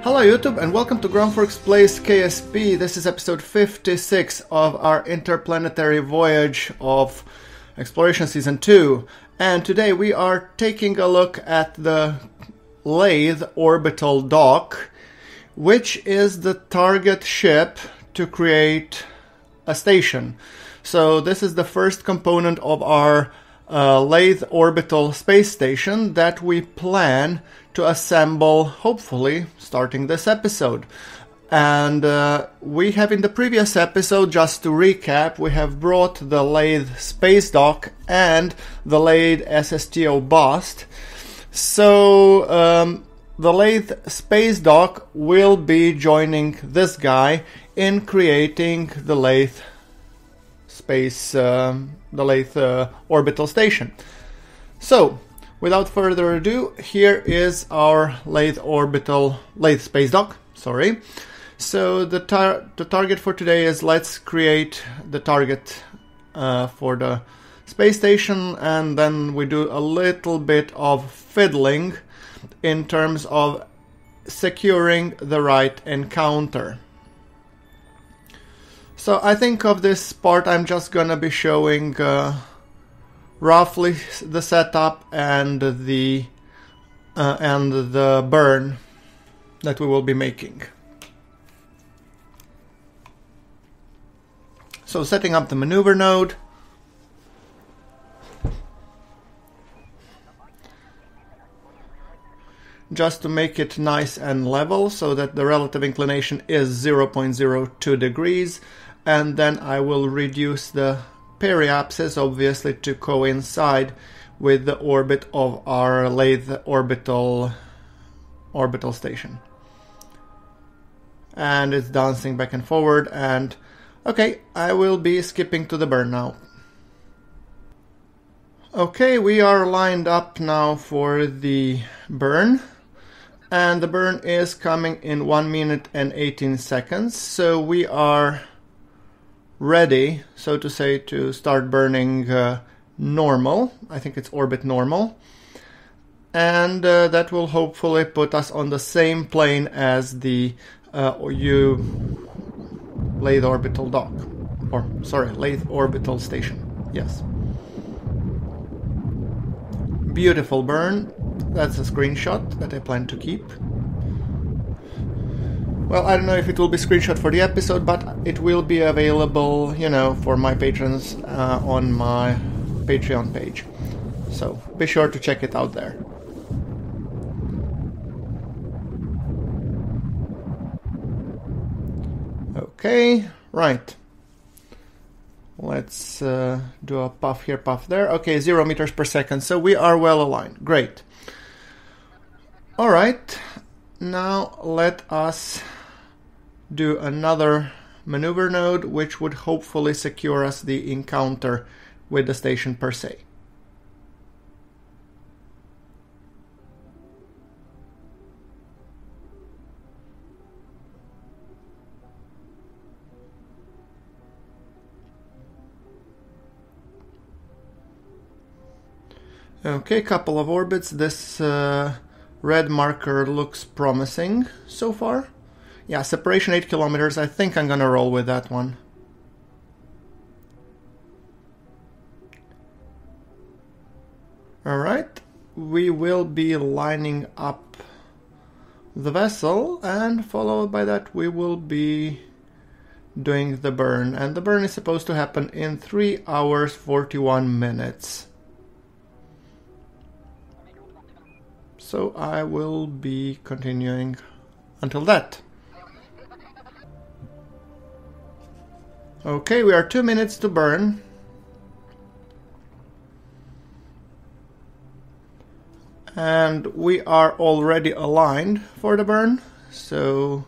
Hello YouTube and welcome to GrunfWorks Plays KSP. This is episode 56 of our Interplanetary Voyage of Exploration Season 2. And today we are taking a look at the Laythe Orbital Dock, which is the target ship to create a station. So this is the first component of our Laythe Orbital Space Station that we plan to assemble, hopefully, starting this episode. And we have in the previous episode, just to recap, we have brought the Laythe Spacedock and the Laythe SSTO bust. So the Laythe Spacedock will be joining this guy in creating the Laythe Orbital Station. So, without further ado, here is our Laythe Spacedock. Sorry. So the target for today is let's create the target for the space station, and then we do a little bit of fiddling in terms of securing the right encounter. So I think of this part I'm just gonna be showing roughly the setup and the burn that we will be making. So setting up the maneuver node. Just to make it nice and level so that the relative inclination is 0.02 degrees. And then I will reduce the periapsis, obviously, to coincide with the orbit of our Laythe orbital station. And it's dancing back and forward, and okay, I will be skipping to the burn now. Okay, we are lined up now for the burn. And the burn is coming in 1 minute and 18 seconds, so we are ready, so to say, to start burning normal. I think it's orbit normal. And that will hopefully put us on the same plane as the Laythe Orbital Dock. Or, sorry, Laythe Orbital Station. Yes. Beautiful burn. That's a screenshot that I plan to keep. Well, I don't know if it will be screenshot for the episode, but it will be available, you know, for my patrons on my Patreon page. So be sure to check it out there. Okay, right. Let's do a puff here, puff there. Okay, 0 meters per second, so we are well aligned. Great. Alright, now let us do another maneuver node, which would hopefully secure us the encounter with the station per se. Okay, couple of orbits. This red marker looks promising so far. Yeah, separation 8 kilometers. I think I'm gonna roll with that one. Alright, we will be lining up the vessel, and followed by that we will be doing the burn. And the burn is supposed to happen in 3 hours 41 minutes. So I will be continuing until that. Okay, we are 2 minutes to burn. And we are already aligned for the burn. So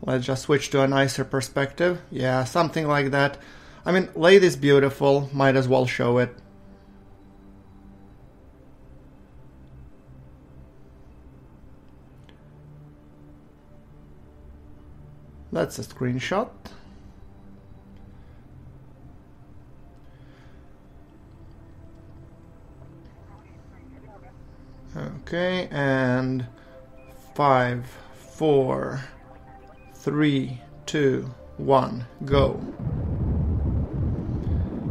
let's just switch to a nicer perspective. Yeah, something like that. I mean, Laythe is beautiful. Might as well show it. That's a screenshot. Okay, and 5, 4, 3, 2, 1, go.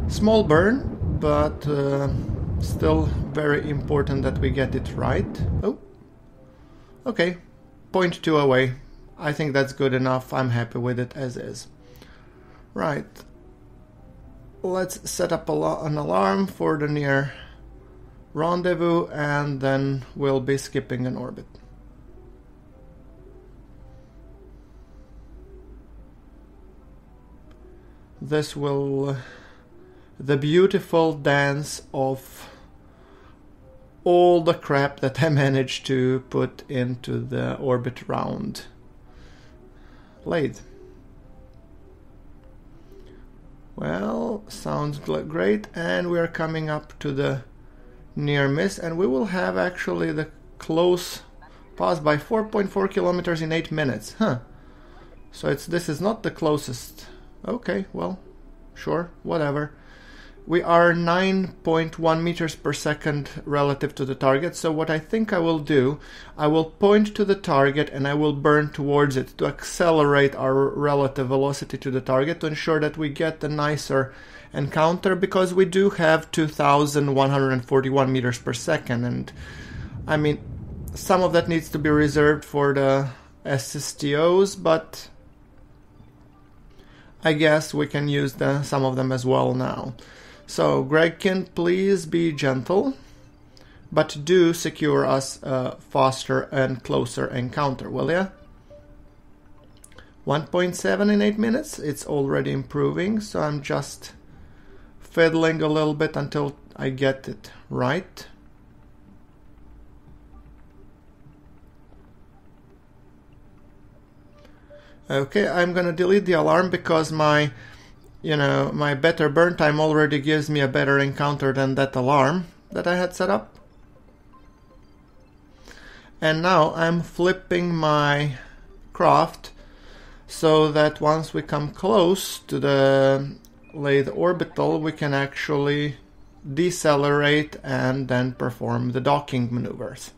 Small burn, but still very important that we get it right. Oh, okay, 0.2 away. I think that's good enough. I'm happy with it as is. Right, let's set up an alarm for the near rendezvous, and then we'll be skipping an orbit. This will the beautiful dance of all the crap that I managed to put into the orbit round Laythe. Well, sounds great, and we are coming up to the near miss, and we will have actually the close pass by 4.4 kilometers in 8 minutes. So this is not the closest. Okay, well, sure, whatever. We are 9.1 meters per second relative to the target, so what I think I will do, I will point to the target and I will burn towards it to accelerate our relative velocity to the target to ensure that we get a nicer encounter, because we do have 2,141 meters per second, and I mean, some of that needs to be reserved for the SSTOs, but I guess we can use some of them as well now. So, Gregkin, please be gentle, but do secure us a faster and closer encounter, will ya? 1.7 in 8 minutes, it's already improving, so I'm just fiddling a little bit until I get it right. Okay, I'm gonna delete the alarm because my better burn time already gives me a better encounter than that alarm that I had set up. And now I'm flipping my craft so that once we come close to the Laythe Orbital, we can actually decelerate and then perform the docking maneuvers.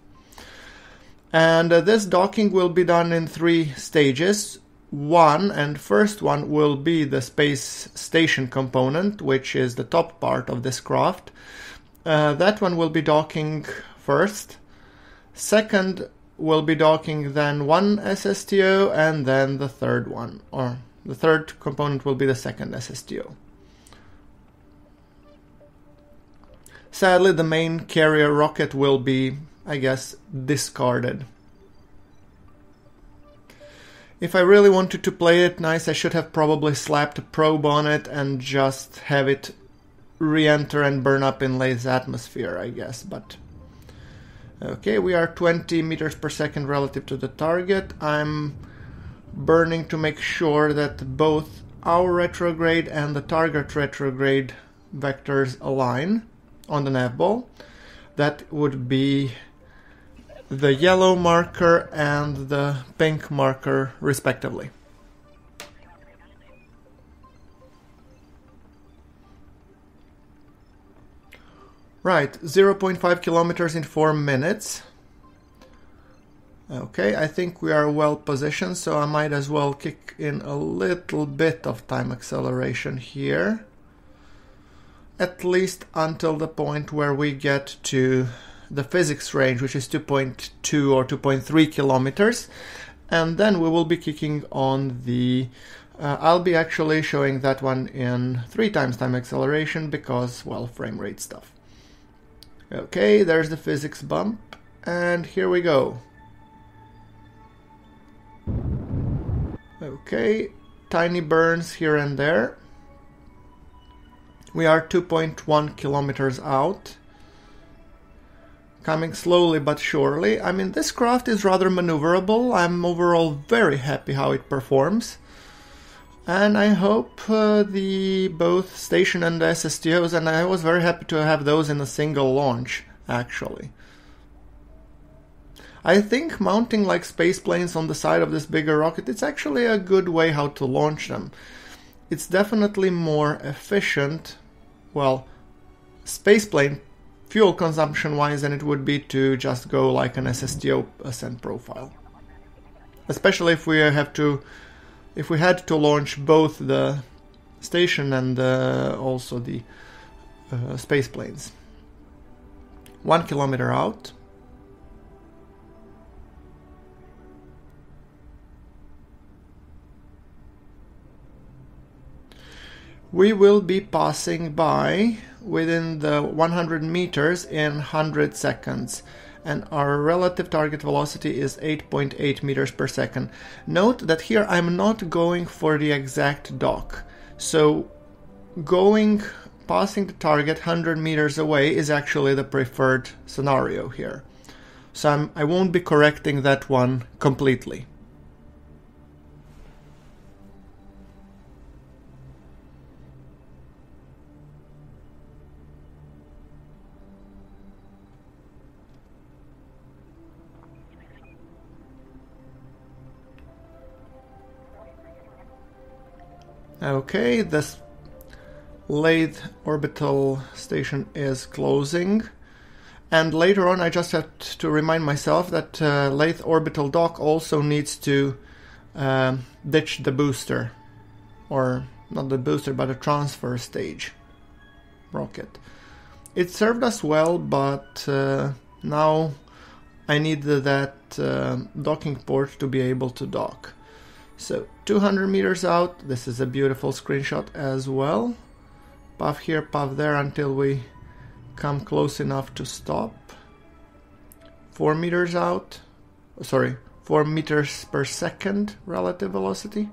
And this docking will be done in 3 stages. First one will be the space station component, which is the top part of this craft. That one will be docking first. Second will be docking then one SSTO, and then the third one, or the third component will be the second SSTO. Sadly, the main carrier rocket will be, I guess, discarded. If I really wanted to play it nice, I should have probably slapped a probe on it and just have it re-enter and burn up in Laythe's atmosphere, I guess, but... Okay, we are 20 meters per second relative to the target. I'm burning to make sure that both our retrograde and the target retrograde vectors align on the nav ball. That would be the yellow marker and the pink marker respectively. Right, 0.5 kilometers in 4 minutes. Okay, I think we are well positioned, so I might as well kick in a little bit of time acceleration here. At least until the point where we get to the physics range, which is 2.2 or 2.3 kilometers. And then we will be kicking on the... I'll be actually showing that one in 3 times time acceleration because, well, frame rate stuff. Okay, there's the physics bump, and here we go. Okay, tiny burns here and there. We are 2.1 kilometers out. Coming slowly but surely. I mean, this craft is rather maneuverable. I'm overall very happy how it performs. And I hope both station and the SSTOs, and I was very happy to have those in a single launch, actually. I think mounting like space planes on the side of this bigger rocket, it's actually a good way how to launch them. It's definitely more efficient, well, spaceplane fuel consumption wise than it would be to just go like an SSTO ascent profile. especially if we had to launch both the station and also the space planes. 1 kilometer out. We will be passing by within the 100 meters in 100 seconds, and our relative target velocity is 8.8 meters per second. Note that here I'm not going for the exact dock, so passing the target 100 meters away is actually the preferred scenario here. So I won't be correcting that one completely. Okay, this Laythe Orbital Station is closing, and later on I just have to remind myself that Laythe Orbital Dock also needs to ditch the booster, or not the booster but a transfer stage rocket. It served us well, but now I need that docking port to be able to dock. So 200 meters out, this is a beautiful screenshot as well. Puff here, puff there until we come close enough to stop. 4 meters out, sorry, 4 meters per second relative velocity.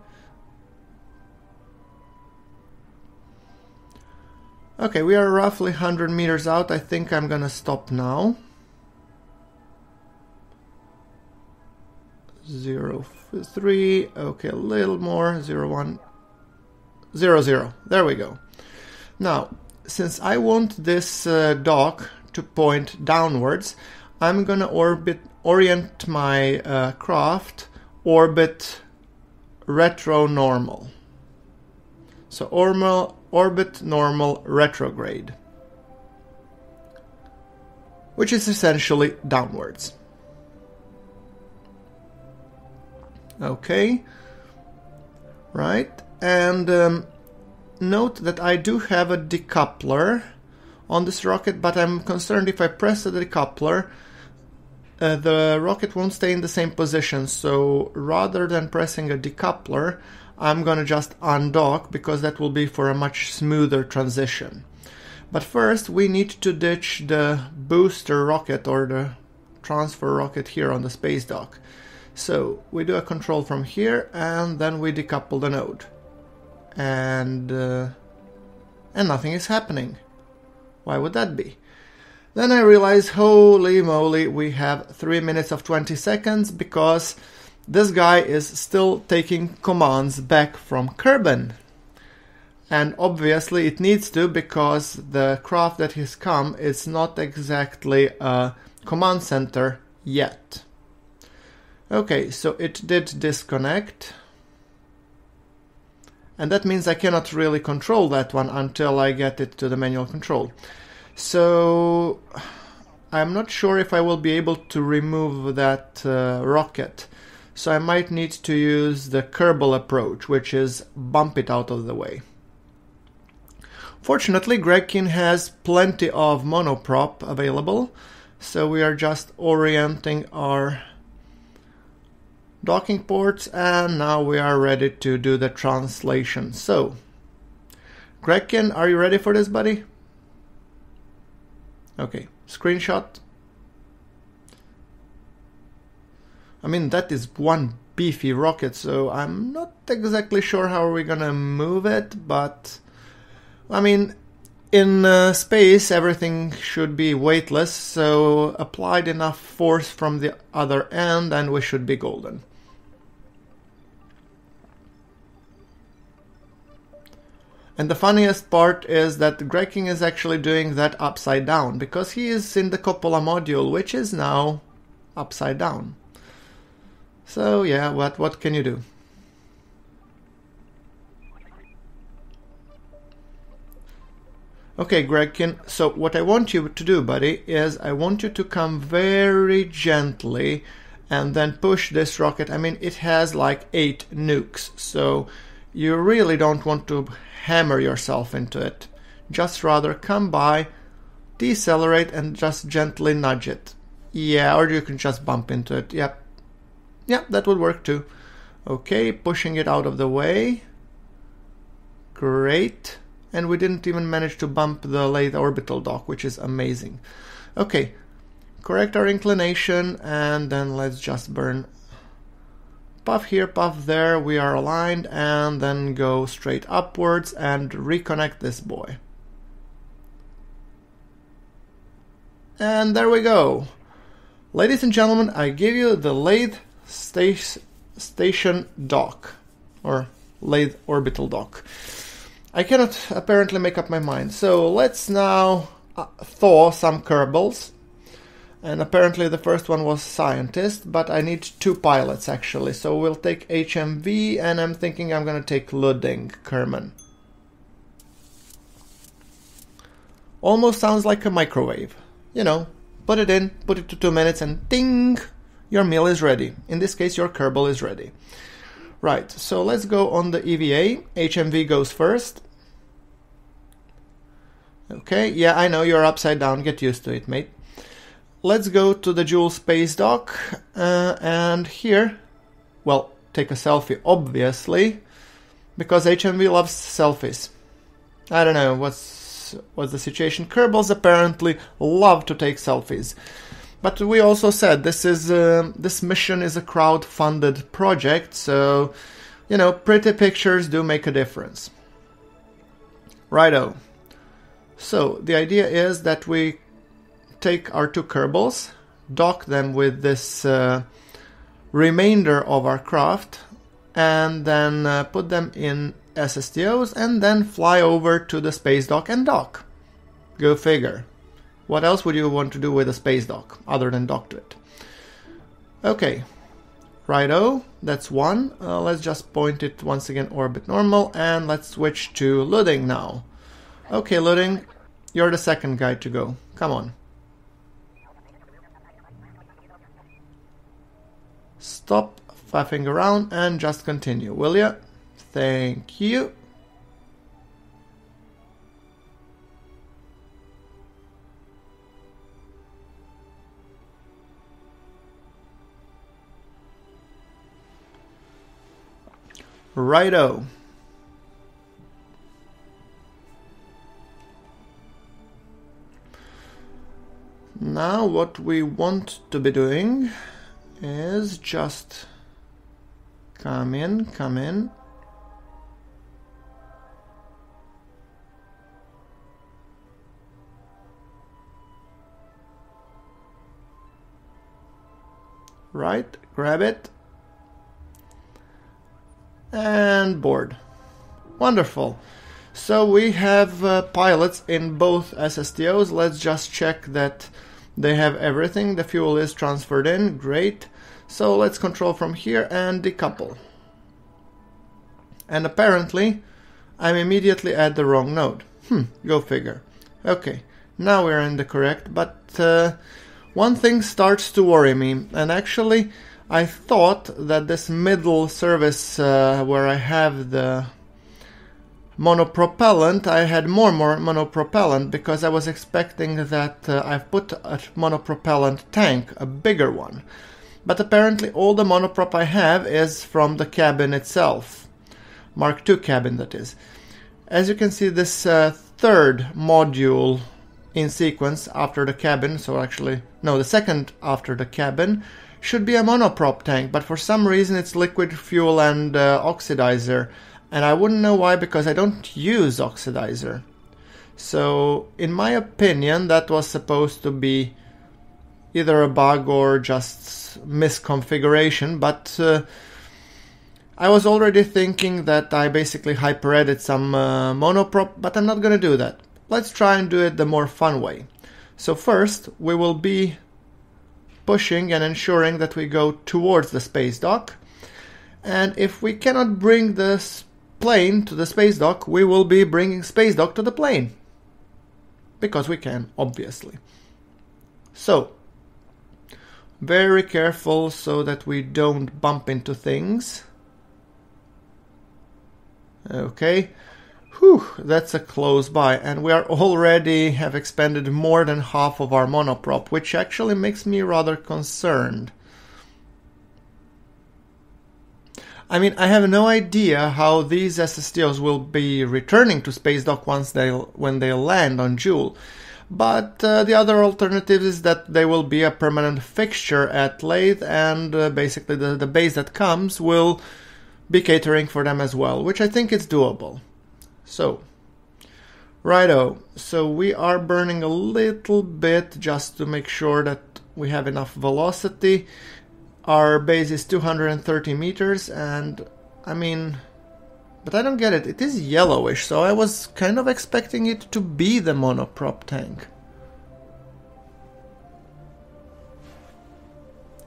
Okay, we are roughly 100 meters out. I think I'm gonna stop now. 0.3, okay, a little more, 0.1, 0.0, there we go. Now, since I want this dock to point downwards, I'm gonna orient my craft orbit retro normal. So orbit normal retrograde, which is essentially downwards. Okay, right, and note that I do have a decoupler on this rocket, but I'm concerned if I press the decoupler, the rocket won't stay in the same position. So rather than pressing a decoupler, I'm gonna just undock, because that will be for a much smoother transition. But first we need to ditch the booster rocket or the transfer rocket here on the space dock. So we do a control from here, and then we decouple the node, and nothing is happening. Why would that be? Then I realize, holy moly, we have 3 minutes of 20 seconds because this guy is still taking commands back from Kerbal. And obviously it needs to, because the craft that has come is not exactly a command center yet. Okay, so it did disconnect, and that means I cannot really control that one until I get it to the manual control. So I'm not sure if I will be able to remove that rocket, so I might need to use the Kerbal approach, which is bump it out of the way. Fortunately, Gregkin has plenty of monoprop available, so we are just orienting our docking ports, and now we are ready to do the translation. So, Gregkin, are you ready for this, buddy? Okay, screenshot. I mean, that is one beefy rocket, so I'm not exactly sure how we're gonna move it, but I mean, in space everything should be weightless, so applied enough force from the other end and we should be golden. And the funniest part is that Gregkin is actually doing that upside down, because he is in the cupola module, which is now upside down. So yeah, what can you do? Okay, Gregkin, so what I want you to do, buddy, is I want you to come very gently and then push this rocket. I mean, it has like 8 nukes, so you really don't want to hammer yourself into it. Just rather come by, decelerate, and just gently nudge it. Yeah, or you can just bump into it. Yep. Yeah, that would work too. Okay, pushing it out of the way. Great. And we didn't even manage to bump the Laythe Orbital Dock, which is amazing. Okay, correct our inclination, and then let's just burn puff here, puff there. We are aligned, and then go straight upwards and reconnect this boy. And there we go. Ladies and gentlemen, I give you the Laythe Station Dock, or Laythe Orbital Dock. I cannot apparently make up my mind, so let's now thaw some Kerbals. And apparently the first one was scientist, but I need 2 pilots actually, so we'll take HMV, and I'm thinking I'm gonna take Ludding Kerman. Almost sounds like a microwave. You know, put it in, put it to 2 minutes, and ding! Your meal is ready. In this case, your Kerbal is ready. Right, so let's go on the EVA. HMV goes first. Okay, yeah, I know you're upside down. Get used to it, mate. Let's go to the Joule Spacedock. And here, well, take a selfie, obviously, because HMV loves selfies. I don't know what's the situation. Kerbals apparently love to take selfies. But we also said this mission is a crowd-funded project, so, you know, pretty pictures do make a difference. Righto. So, the idea is that we take our 2 Kerbals, dock them with this remainder of our craft, and then put them in SSTOs, and then fly over to the space dock and dock. Go figure. What else would you want to do with a space dock, other than dock to it? Okay, righto, that's one. Let's just point it once again, orbit normal, and let's switch to Ludding now. Okay, Ludding, you're the second guy to go. Come on. Stop faffing around and just continue, will ya? Thank you. Righto. Now what we want to be doing is just come in. Right, grab it. And board. Wonderful. So we have pilots in both SSTOs. Let's just check that they have everything. The fuel is transferred in. Great. So let's control from here and decouple. And apparently I'm immediately at the wrong node. Go figure. Okay, now we're in the correct, but one thing starts to worry me, and actually I thought that this middle service where I have the monopropellant, I had more monopropellant because I was expecting that I've put a monopropellant tank, a bigger one. But apparently all the monoprop I have is from the cabin itself. Mark II cabin, that is. As you can see, this third module in sequence after the cabin, so actually, no, the second after the cabin, should be a monoprop tank, but for some reason it's liquid fuel and oxidizer, and I wouldn't know why because I don't use oxidizer. So in my opinion that was supposed to be either a bug or just misconfiguration, but I was already thinking that I basically hyper-edit some monoprop, but I'm not gonna do that. Let's try and do it the more fun way. So first we will be pushing and ensuring that we go towards the space dock, and if we cannot bring this plane to the space dock, we will be bringing space dock to the plane, because we can, obviously. So Very careful so that we don't bump into things. Okay. Whew, that's a close by, and we are already have expended more than half of our monoprop, which actually makes me rather concerned. I mean, I have no idea how these SSTOs will be returning to Spacedock when they land on Jool, but the other alternative is that they will be a permanent fixture at Laythe, and basically the base that comes will be catering for them as well, which I think is doable. So, righto, so we are burning a little bit just to make sure that we have enough velocity. Our base is 230 meters, and I mean, but I don't get it. It is yellowish, so I was kind of expecting it to be the monoprop tank.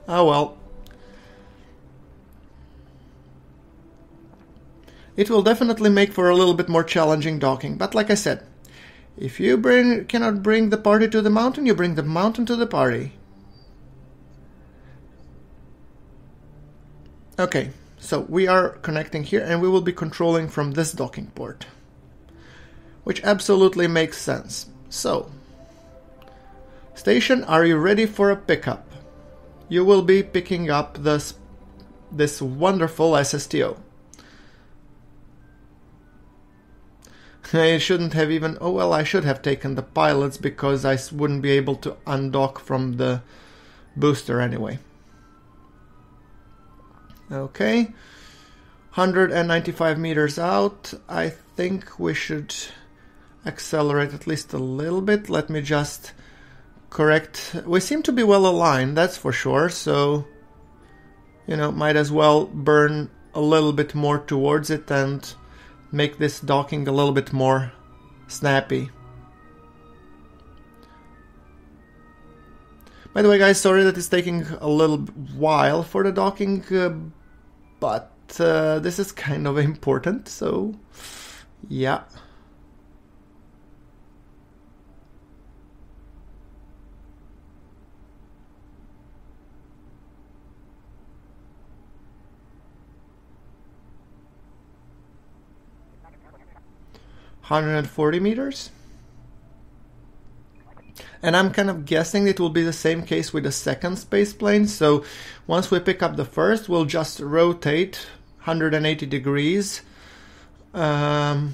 Oh well. It will definitely make for a little bit more challenging docking, but like I said, if you cannot bring the party to the mountain, you bring the mountain to the party. Okay, so we are connecting here and we will be controlling from this docking port, which absolutely makes sense. So, station, are you ready for a pickup? You will be picking up this wonderful SSTO. I shouldn't have even... Oh, well, I should have taken the pilots because I wouldn't be able to undock from the booster anyway. Okay. 195 meters out. I think we should accelerate at least a little bit. Let me just correct. We seem to be well aligned, that's for sure. So, you know, might as well burn a little bit more towards it and make this docking a little bit more snappy. By the way, guys, sorry that it's taking a little while for the docking, but this is kind of important, so yeah. ...140 meters. And I'm kind of guessing it will be the same case with the second space plane. So once we pick up the first, we'll just rotate 180 degrees with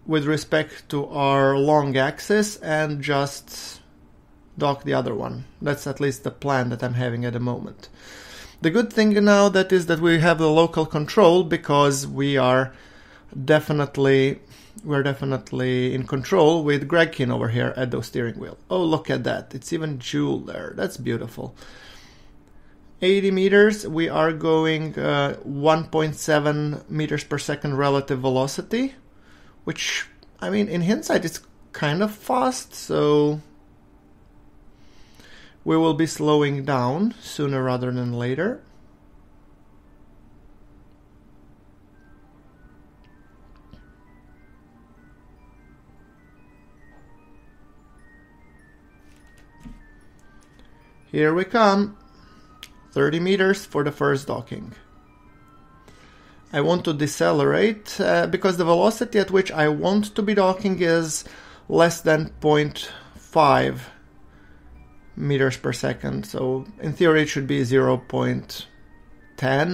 respect to our long axis and just dock the other one. That's at least the plan that I'm having at the moment. The good thing now that is that we have the local control, because we're definitely in control with Gregkin over here at the steering wheel. Oh, look at that. It's even Joule there. That's beautiful. 80 meters. We are going 1.7 meters per second relative velocity, which, I mean, in hindsight, it's kind of fast, so we will be slowing down sooner rather than later. Here we come, 30 meters for the first docking. I want to decelerate because the velocity at which I want to be docking is less than 0.5 meters per second. So in theory it should be 0.10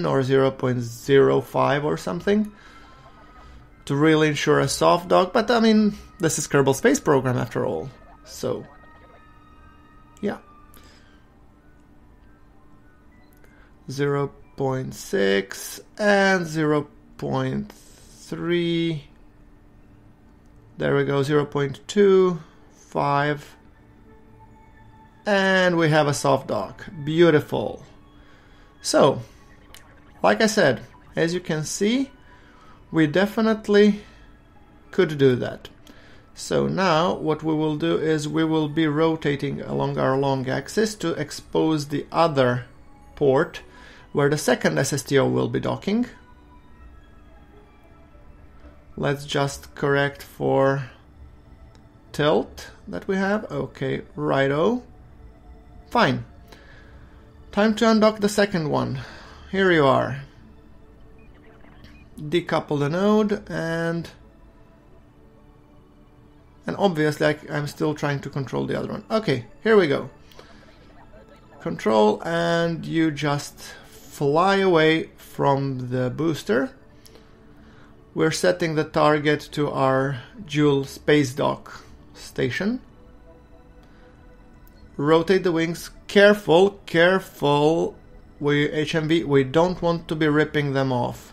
or 0.05 or something to really ensure a soft dock. But I mean, this is Kerbal Space Program after all. So yeah. 0.6 and 0.3. There we go, 0.2, 5. And we have a soft dock. Beautiful. So, like I said, as you can see, we definitely could do that. So now what we will do is we will be rotating along our long axis to expose the other port where the second SSTO will be docking. Let's just correct for tilt that we have. Okay, righto. Fine. Time to undock the second one. Here you are. Decouple the node and obviously I'm still trying to control the other one. Okay, here we go. Control, and you just fly away from the booster. We're setting the target to our dual spacedock station. Rotate the wings. Careful, careful. HMV, we don't want to be ripping them off.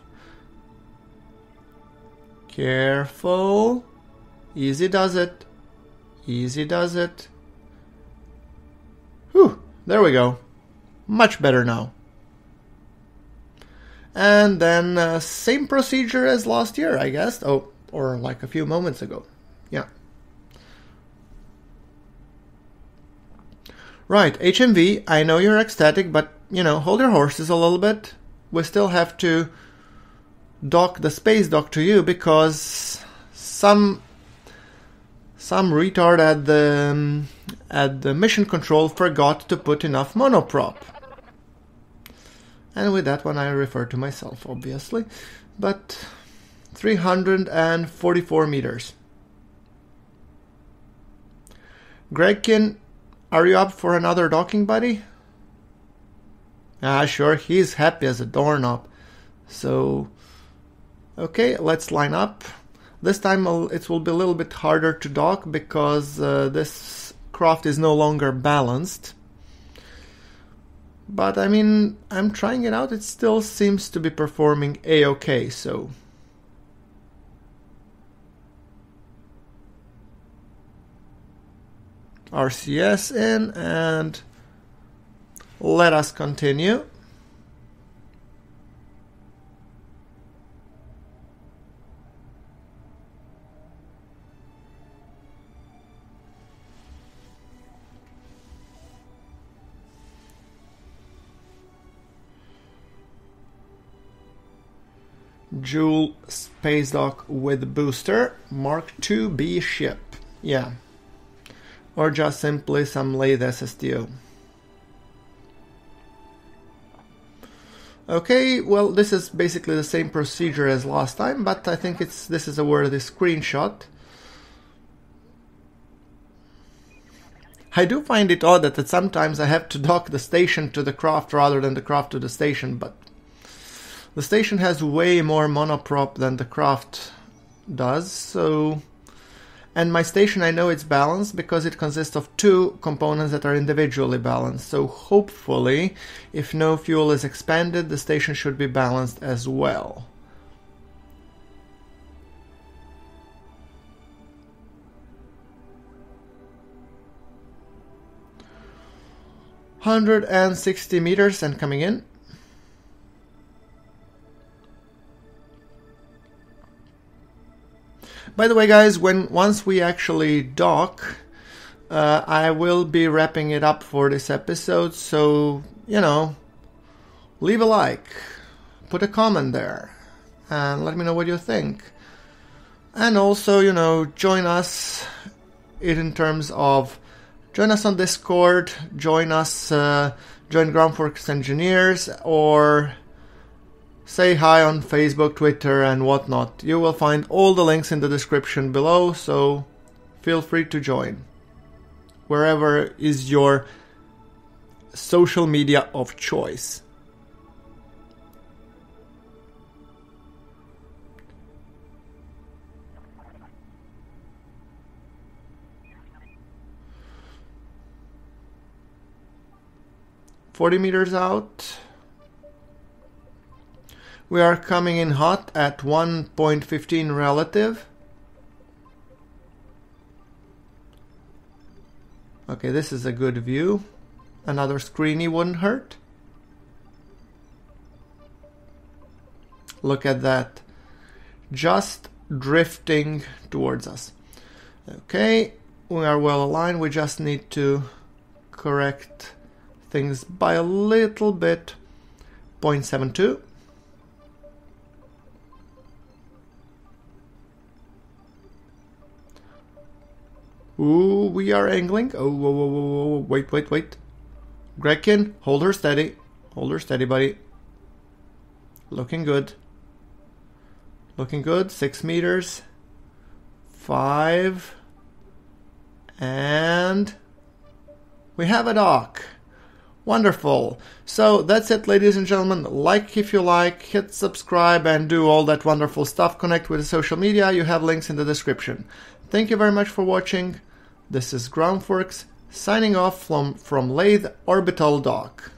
Careful. Easy does it. Easy does it. Whew, there we go. Much better now. And then same procedure as last year, I guess. Oh, or like a few moments ago. Yeah. Right, HMV, I know you're ecstatic, but, you know, hold your horses a little bit. We still have to dock the space dock to you because some retard at the mission control forgot to put enough monoprop. And with that one I refer to myself, obviously. But 344 meters. Gregkin, are you up for another docking, buddy? Ah, sure, he's happy as a doorknob. So, okay, let's line up. This time it will be a little bit harder to dock because this craft is no longer balanced. But I mean, I'm trying it out, it still seems to be performing A-OK, so... RCS in, and let us continue. Dual spacedock with booster, Mark II-B ship. Yeah. Or just simply some Laythe SSTO. Okay, well, this is basically the same procedure as last time, but I think this is a worthy screenshot. I do find it odd that sometimes I have to dock the station to the craft rather than the craft to the station, but the station has way more monoprop than the craft does, so... And my station, I know it's balanced because it consists of two components that are individually balanced. So hopefully, if no fuel is expended, the station should be balanced as well. "160 meters and coming in. By the way, guys, once we actually dock, I will be wrapping it up for this episode, so, you know, leave a like, put a comment there, and let me know what you think. And also, you know, join us in terms of, join us on Discord, join GrunfWorks Engineers, or... say hi on Facebook, Twitter, and whatnot. You will find all the links in the description below, so feel free to join. Wherever is your social media of choice. "40 meters out. We are coming in hot at 1.15 relative. Okay, this is a good view. Another screeny wouldn't hurt. Look at that. Just drifting towards us. Okay, we are well aligned. We just need to correct things by a little bit. 0.72. Ooh, we are angling. Oh, whoa, whoa, whoa, whoa. Wait. Gregkin, hold her steady. Hold her steady, buddy. Looking good. Looking good. 6 meters. 5. And we have a dock. Wonderful. So that's it, ladies and gentlemen. Like if you like, hit subscribe, and do all that wonderful stuff. Connect with the social media. You have links in the description. Thank you very much for watching. This is GrunfWorks signing off from Laythe Orbital Dock.